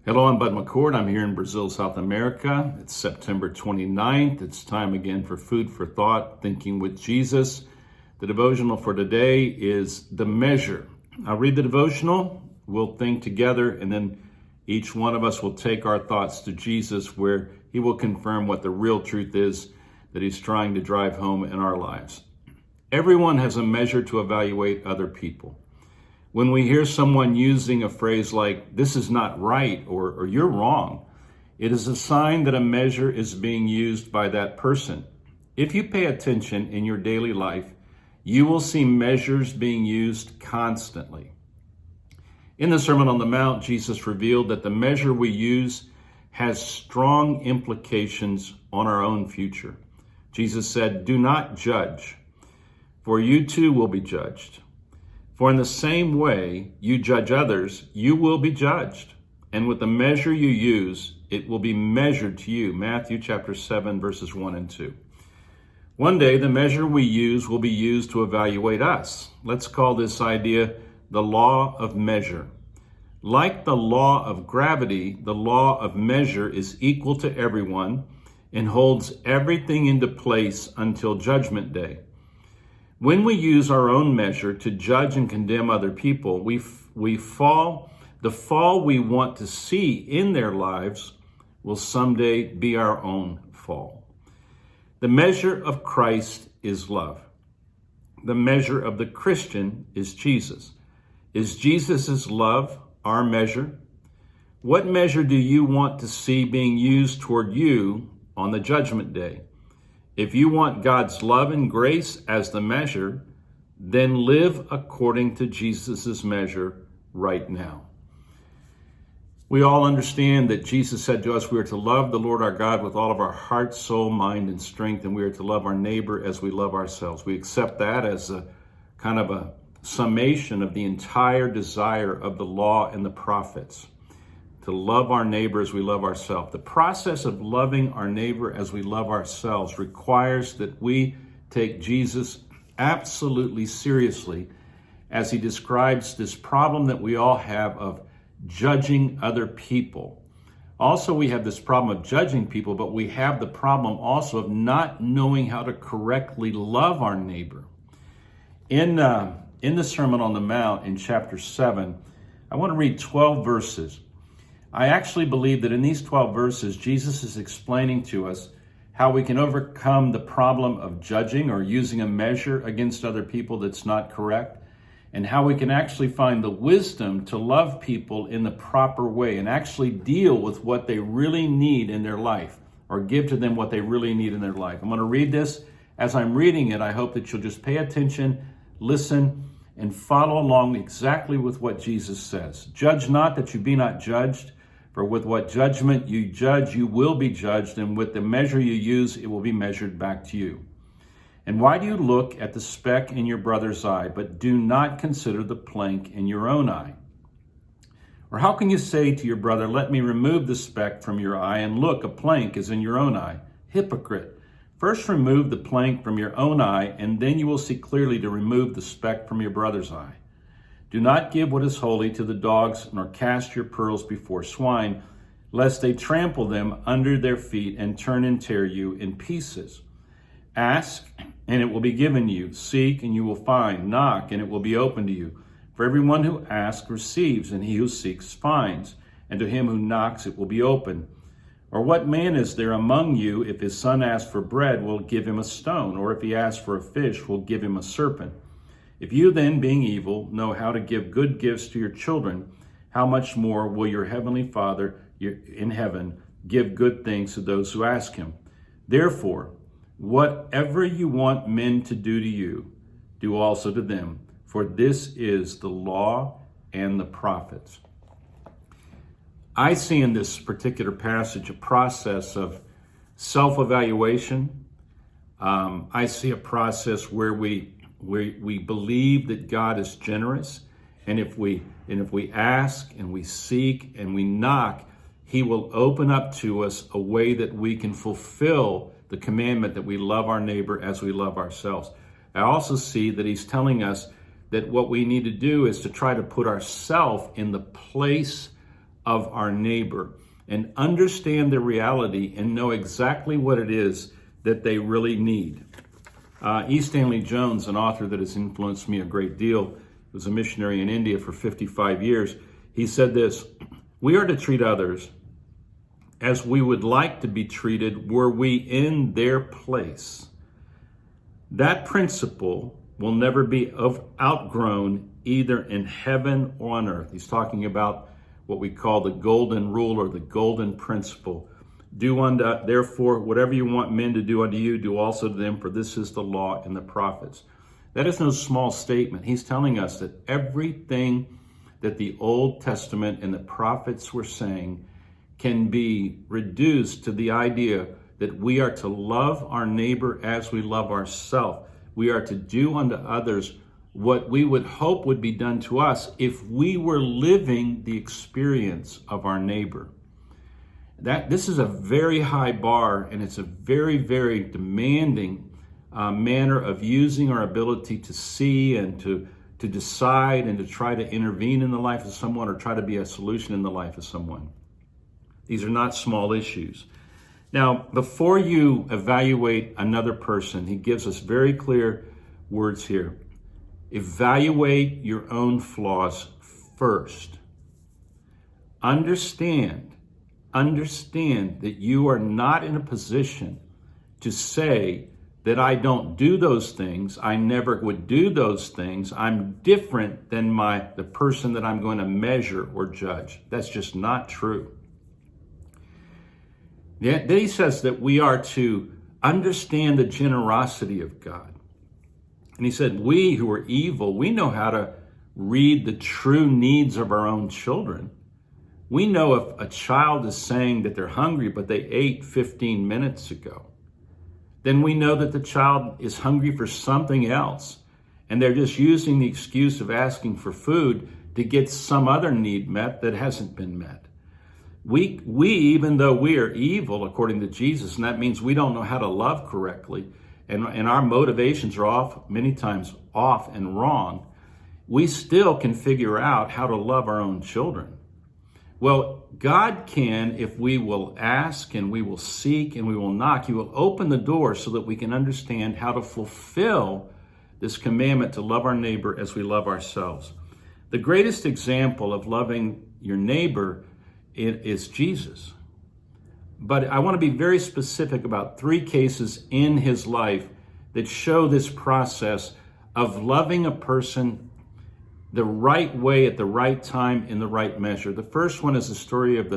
Hello, I'm Bud McCord. I'm here in Brazil, South America. It's September 29th. It's time again for Food for Thought, Thinking with Jesus. The devotional for today is The Measure. I'll read the devotional, we'll think together, and then each one of us will take our thoughts to Jesus where he will confirm what the real truth is that he's trying to drive home in our lives. Everyone has a measure to evaluate other people. When we hear someone using a phrase like, this is not right, or you're wrong, it is a sign that a measure is being used by that person. If you pay attention in your daily life, you will see measures being used constantly. In the Sermon on the Mount, Jesus revealed that the measure we use has strong implications on our own future. Jesus said, do not judge, for you too will be judged. For in the same way you judge others, you will be judged. And with the measure you use, it will be measured to you. Matthew chapter 7, verses 1 and 2. One day, the measure we use will be used to evaluate us. Let's call this idea the law of measure. Like the law of gravity, the law of measure is equal to everyone and holds everything into place until Judgment Day. When we use our own measure to judge and condemn other people, we fall. The fall we want to see in their lives will someday be our own fall. The measure of Christ is love. The measure of the Christian is Jesus. Is Jesus' love our measure? What measure do you want to see being used toward you on the Judgment Day? If you want God's love and grace as the measure, then live according to Jesus' measure right now. We all understand that Jesus said to us we are to love the Lord our God with all of our heart, soul, mind, and strength, and we are to love our neighbor as we love ourselves. We accept that as a kind of a summation of the entire desire of the law and the prophets, to love our neighbor as we love ourselves. The process of loving our neighbor as we love ourselves requires that we take Jesus absolutely seriously as he describes this problem that we all have of judging other people. Also, we have this problem of judging people, but we have the problem also of not knowing how to correctly love our neighbor. In the Sermon on the Mount in chapter 7, I want to read 12 verses. I actually believe that in these 12 verses, Jesus is explaining to us how we can overcome the problem of judging or using a measure against other people that's not correct, and how we can actually find the wisdom to love people in the proper way and actually deal with what they really need in their life, or give to them what they really need in their life. I'm going to read this. As I'm reading it, I hope that you'll just pay attention, listen, and follow along exactly with what Jesus says. Judge not that you be not judged. For with what judgment you judge, you will be judged, and with the measure you use, it will be measured back to you. And why do you look at the speck in your brother's eye, but do not consider the plank in your own eye? Or how can you say to your brother, let me remove the speck from your eye, and look, a plank is in your own eye? Hypocrite! First remove the plank from your own eye, and then you will see clearly to remove the speck from your brother's eye. Do not give what is holy to the dogs, nor cast your pearls before swine, lest they trample them under their feet and turn and tear you in pieces. Ask, and it will be given you. Seek, and you will find. Knock, and it will be opened to you. For everyone who asks receives, and he who seeks finds, and to him who knocks it will be opened. Or what man is there among you, if his son asks for bread, will give him a stone, or if he asks for a fish, will give him a serpent? If you then, being evil, know how to give good gifts to your children, how much more will your heavenly Father in heaven give good things to those who ask him? Therefore, whatever you want men to do to you, do also to them, for this is the law and the prophets. I see in this particular passage a process of self-evaluation. I see a process where we believe that God is generous, and if we ask and we seek and we knock, he will open up to us a way that we can fulfill the commandment that we love our neighbor as we love ourselves. I also see that he's telling us that what we need to do is to try to put ourselves in the place of our neighbor and understand the reality and know exactly what it is that they really need. E. Stanley Jones, an author that has influenced me a great deal, was a missionary in India for 55 years. He said this: "We are to treat others as we would like to be treated were we in their place. That principle will never be outgrown either in heaven or on earth." He's talking about what we call the golden rule or the golden principle. "Do unto, therefore, whatever you want men to do unto you, do also to them, for this is the law and the prophets." That is no small statement. He's telling us that everything that the Old Testament and the prophets were saying can be reduced to the idea that we are to love our neighbor as we love ourselves. We are to do unto others what we would hope would be done to us if we were living the experience of our neighbor. This is a very high bar, and it's a very, very demanding manner of using our ability to see and to decide and to try to intervene in the life of someone or try to be a solution in the life of someone. These are not small issues. Now, before you evaluate another person, he gives us very clear words here. Evaluate your own flaws first. Understand that you are not in a position to say that I don't do those things, I never would do those things, I'm different than the person that I'm going to measure or judge. That's just not true. Then he says that we are to understand the generosity of God. And he said, we who are evil, we know how to read the true needs of our own children. We know if a child is saying that they're hungry, but they ate 15 minutes ago, then we know that the child is hungry for something else. And they're just using the excuse of asking for food to get some other need met that hasn't been met. We, even though we are evil, according to Jesus, and that means we don't know how to love correctly, and our motivations are many times off and wrong, we still can figure out how to love our own children. Well, God can, if we will ask and we will seek and we will knock, He will open the door so that we can understand how to fulfill this commandment to love our neighbor as we love ourselves. The greatest example of loving your neighbor is Jesus. But I want to be very specific about 3 cases in His life that show this process of loving a person the right way at the right time in the right measure. The first one is the story of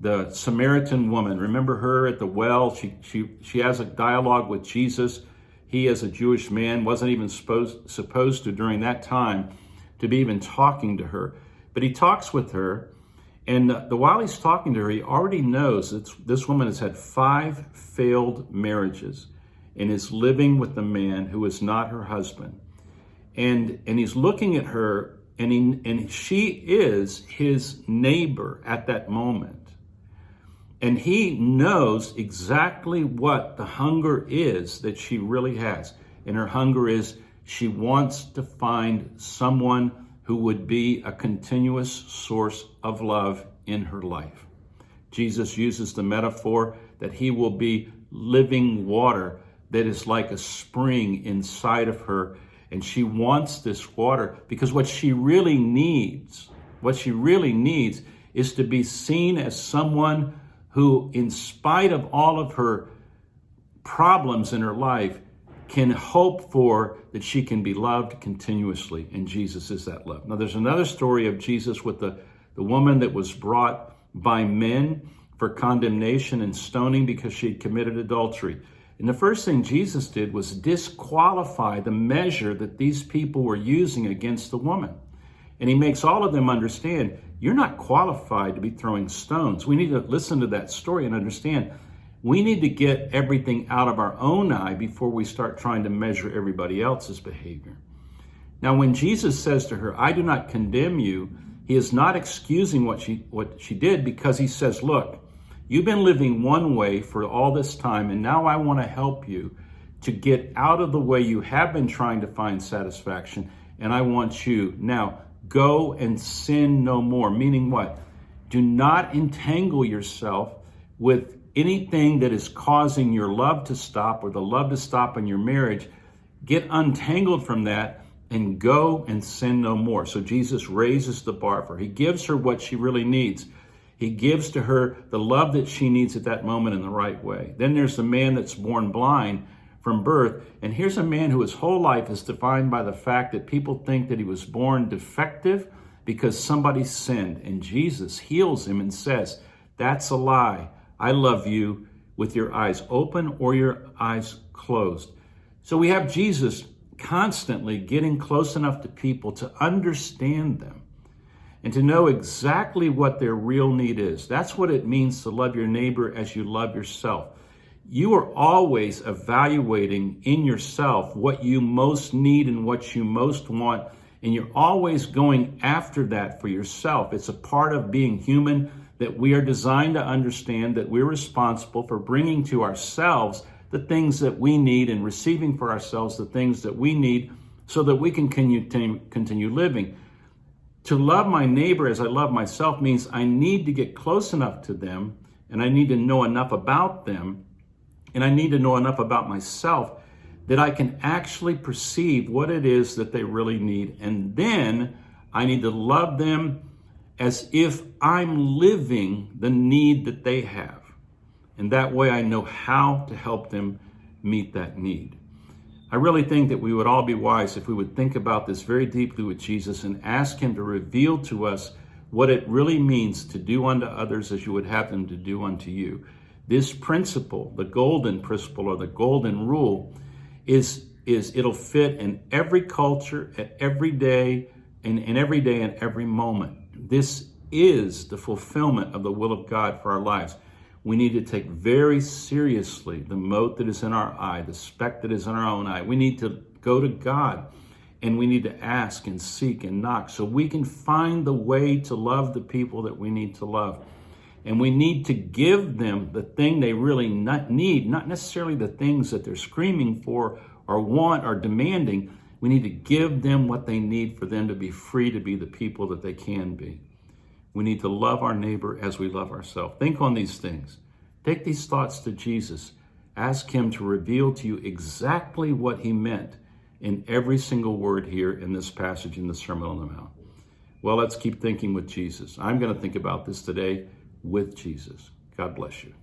the Samaritan woman. Remember her at the well? She has a dialogue with Jesus. He, as a Jewish man, wasn't even supposed to during that time to be even talking to her. But he talks with her, and while he's talking to her, he already knows that this woman has had 5 failed marriages and is living with a man who is not her husband. And he's looking at her, and she is his neighbor at that moment. And he knows exactly what the hunger is that she really has. And her hunger is she wants to find someone who would be a continuous source of love in her life. Jesus uses the metaphor that He will be living water that is like a spring inside of her. And she wants this water because what she really needs is to be seen as someone who, in spite of all of her problems in her life, can hope for that she can be loved continuously. And Jesus is that love. Now, there's another story of Jesus with the woman that was brought by men for condemnation and stoning because she had committed adultery. And the first thing Jesus did was disqualify the measure that these people were using against the woman. And He makes all of them understand, you're not qualified to be throwing stones. We need to listen to that story and understand we need to get everything out of our own eye before we start trying to measure everybody else's behavior. Now, when Jesus says to her, I do not condemn you, He is not excusing what she did, because He says, look, you've been living one way for all this time, and now I want to help you to get out of the way you have been trying to find satisfaction, and I want you now go and sin no more. Meaning what? Do not entangle yourself with anything that is causing your love to stop or the love to stop in your marriage. Get untangled from that and go and sin no more. So Jesus raises the bar for her. He gives her what she really needs. He gives to her the love that she needs at that moment in the right way. Then there's the man that's born blind from birth. And here's a man who his whole life is defined by the fact that people think that he was born defective because somebody sinned. And Jesus heals him and says, that's a lie. I love you with your eyes open or your eyes closed. So we have Jesus constantly getting close enough to people to understand them and to know exactly what their real need is. That's what it means to love your neighbor as you love yourself. You are always evaluating in yourself what you most need and what you most want, and you're always going after that for yourself. It's a part of being human that we are designed to understand that we're responsible for bringing to ourselves the things that we need and receiving for ourselves the things that we need so that we can continue living. To love my neighbor as I love myself means I need to get close enough to them, and I need to know enough about them, and I need to know enough about myself that I can actually perceive what it is that they really need. And then I need to love them as if I'm living the need that they have. And that way I know how to help them meet that need. I really think that we would all be wise if we would think about this very deeply with Jesus and ask him to reveal to us what it really means to do unto others as you would have them to do unto you. This principle, the golden principle or the golden rule, is it'll fit in every culture, at every day, and in every day and every moment. This is the fulfillment of the will of God for our lives. We need to take very seriously the mote that is in our eye, the speck that is in our own eye. We need to go to God and we need to ask and seek and knock so we can find the way to love the people that we need to love. And we need to give them the thing they really need, not necessarily the things that they're screaming for or want or demanding. We need to give them what they need for them to be free to be the people that they can be. We need to love our neighbor as we love ourselves. Think on these things. Take these thoughts to Jesus. Ask him to reveal to you exactly what he meant in every single word here in this passage in the Sermon on the Mount. Well, let's keep thinking with Jesus. I'm going to think about this today with Jesus. God bless you.